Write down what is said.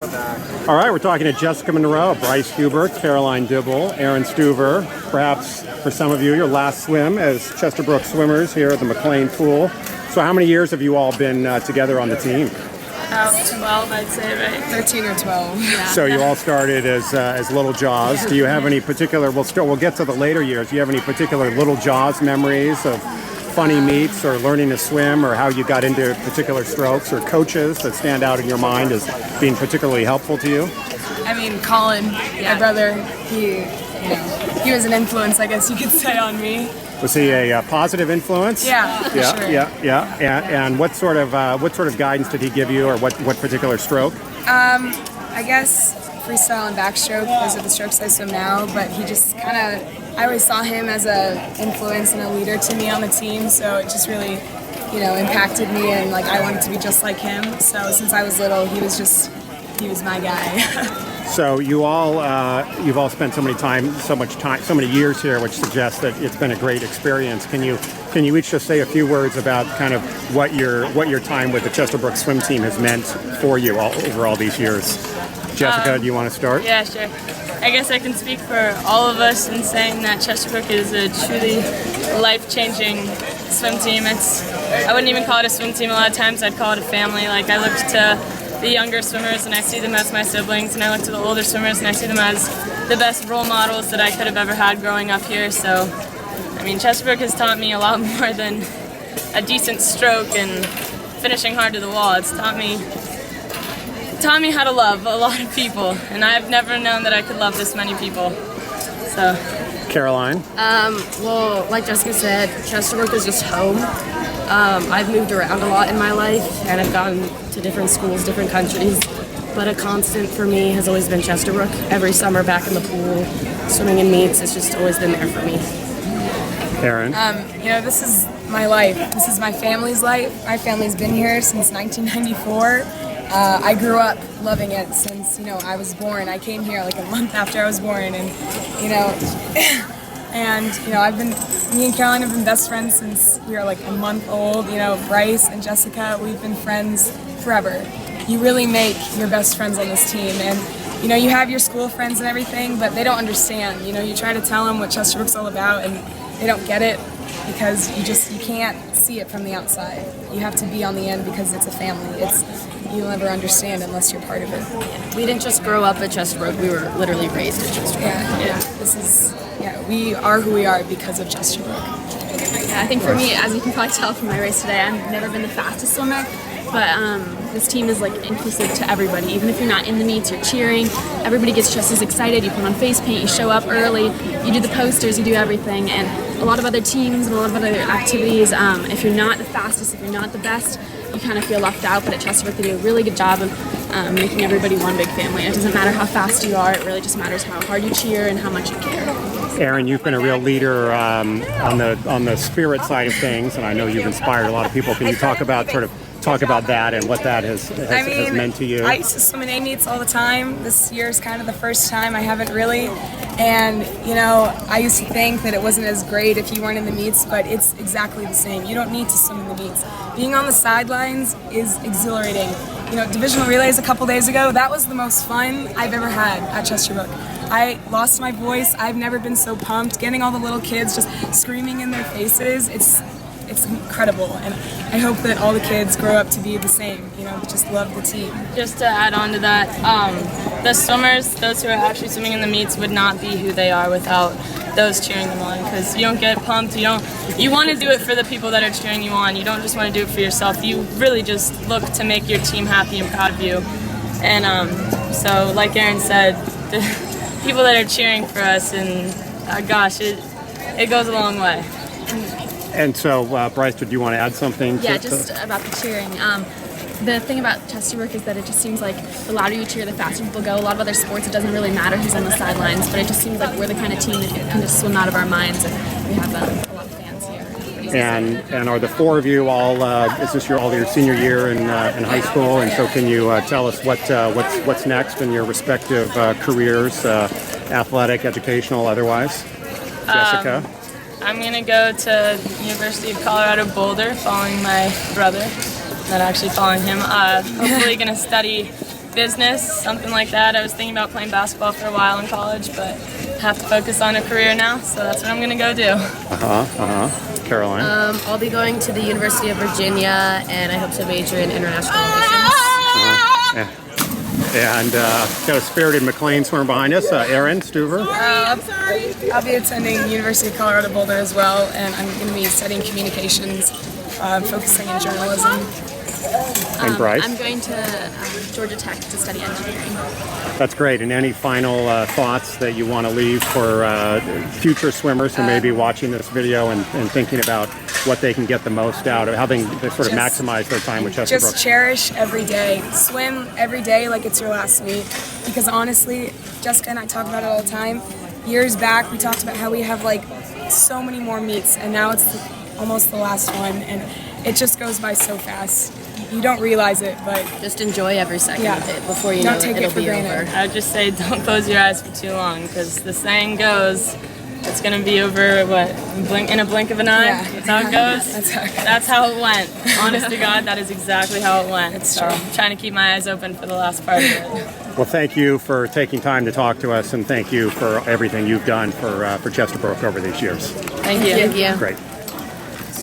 All right, we're talking to Jessica Monroe, Bryce Hubert, Caroline Dibble, Aaron Stuver. Perhaps for some of you, your last swim as Chesterbrook swimmers here at the McLean pool. So how many years have you all been together on the team? About 12, I'd say, right? 13 or 12. Yeah. So you all started as little Jaws. Do you have any particular, we'll get to the later years, do you have any particular little Jaws memories of funny meets or learning to swim, or how you got into particular strokes, or coaches that stand out in your mind as being particularly helpful to you? I mean, Colin, my brother, he was an influence, I guess you could say, on me. Was he a positive influence? Yeah, for sure. Yeah. And what sort of guidance did he give you, or what particular stroke? I guess freestyle and backstroke, those are the strokes I swim now, but he just kind of, I always saw him as a influence and a leader to me on the team, so it just really, impacted me, and like I wanted to be just like him. So since I was little, he was my guy. So you've all spent so many years here, which suggests that it's been a great experience. Can you each just say a few words about kind of what your time with the Chesterbrook swim team has meant for you over all these years? Jessica, do you want to start? Yeah, sure. I guess I can speak for all of us in saying that Chesterbrook is a truly life-changing swim team. I wouldn't even call it a swim team. A lot of times I'd call it a family. Like, I look to the younger swimmers and I see them as my siblings, and I look to the older swimmers and I see them as the best role models that I could have ever had growing up here. So, I mean, Chesterbrook has taught me a lot more than a decent stroke and finishing hard to the wall. It's taught me how to love a lot of people, and I've never known that I could love this many people. So, Caroline? Well, like Jessica said, Chesterbrook is just home. I've moved around a lot in my life, and I've gone to different schools, different countries, but a constant for me has always been Chesterbrook. Every summer back in the pool, swimming in meets, it's just always been there for me. Aaron? This is my life. This is my family's life. My family's been here since 1994. I grew up loving it since, I was born. I came here like a month after I was born, and, me and Caroline have been best friends since we were like a month old. Bryce and Jessica, we've been friends forever. You really make your best friends on this team, and, you have your school friends and everything, but they don't understand. You try to tell them what Chesterbrook's all about, and they don't get it because you can't see it from the outside. You have to be on the end because it's a family. You'll never understand unless you're part of it. We didn't just grow up at Chesterbrook, we were literally raised at Chesterbrook. We are who we are because of Chesterbrook. Yeah, I think for me, as you can probably tell from my race today, I've never been the fastest swimmer, but this team is like inclusive to everybody. Even if you're not in the meets, you're cheering. Everybody gets just as excited. You put on face paint, you show up early, you do the posters, you do everything. And a lot of other teams and a lot of other activities, if you're not the fastest, if you're not the best, you kind of feel left out. But at Chesterbrook, they do a really good job of making everybody one big family. It doesn't matter how fast you are, it really just matters how hard you cheer and how much you care. Aaron, you've been a real leader on the spirit side of things, and I know you've inspired a lot of people. Can you talk about that and what that has meant to you? I used to swim in A meets all the time. This year's kind of the first time I haven't really. And, I used to think that it wasn't as great if you weren't in the meets, but it's exactly the same. You don't need to swim in the meets. Being on the sidelines is exhilarating. Divisional relays a couple days ago, that was the most fun I've ever had at Chesterbrook. I lost my voice. I've never been so pumped. Getting all the little kids just screaming in their faces, it's incredible, and I hope that all the kids grow up to be the same, just love the team. Just to add on to that, the swimmers, those who are actually swimming in the meets, would not be who they are without those cheering them on, because you don't get pumped, you want to do it for the people that are cheering you on. You don't just want to do it for yourself. You really just look to make your team happy and proud of you. And so like Aaron said, the people that are cheering for us, and it goes a long way. And so, Bryce, did you want to add something? Yeah, just about the cheering. The thing about Chesterbrook is that it just seems like the louder you cheer, the faster people go. A lot of other sports, it doesn't really matter who's on the sidelines, but it just seems like we're the kind of team that can just swim out of our minds, and we have a lot of fans here. And are the four of you all? Is this all your senior year in high school? And so, can you tell us what's next in your respective careers, athletic, educational, otherwise? Jessica. I'm going to go to University of Colorado Boulder, following my brother, not actually following him. Hopefully going to study business, something like that. I was thinking about playing basketball for a while in college, but have to focus on a career now, so that's what I'm going to go do. Caroline? I'll be going to the University of Virginia, and I hope to major in international relations. And got a spirited McLean swimmer behind us, Erin Stuver. I'll be attending University of Colorado Boulder as well, and I'm going to be studying communications, focusing in journalism. And Bryce? I'm going to Georgia Tech to study engineering. That's great. And any final thoughts that you want to leave for future swimmers who may be watching this video and thinking about what they can get the most out of, how they sort of maximize their time with Chesterbrook? Just cherish every day. Swim every day like it's your last meet. Because honestly, Jessica and I talk about it all the time. Years back, we talked about how we have like so many more meets, and now it's almost the last one, and it just goes by so fast. You don't realize it, but Just enjoy every second of it before you Don't know take it it'll for be granted. over. I would just say don't close your eyes for too long, because the saying goes, it's going to be over, in a blink of an eye? Yeah. That's how it goes? That's how it goes. That's how it went. Honest to God, that is exactly how it went. It's so true. I'm trying to keep my eyes open for the last part of it. Well, thank you for taking time to talk to us, and thank you for everything you've done for Chesterbrook over these years. Thank you. Thank you. Great.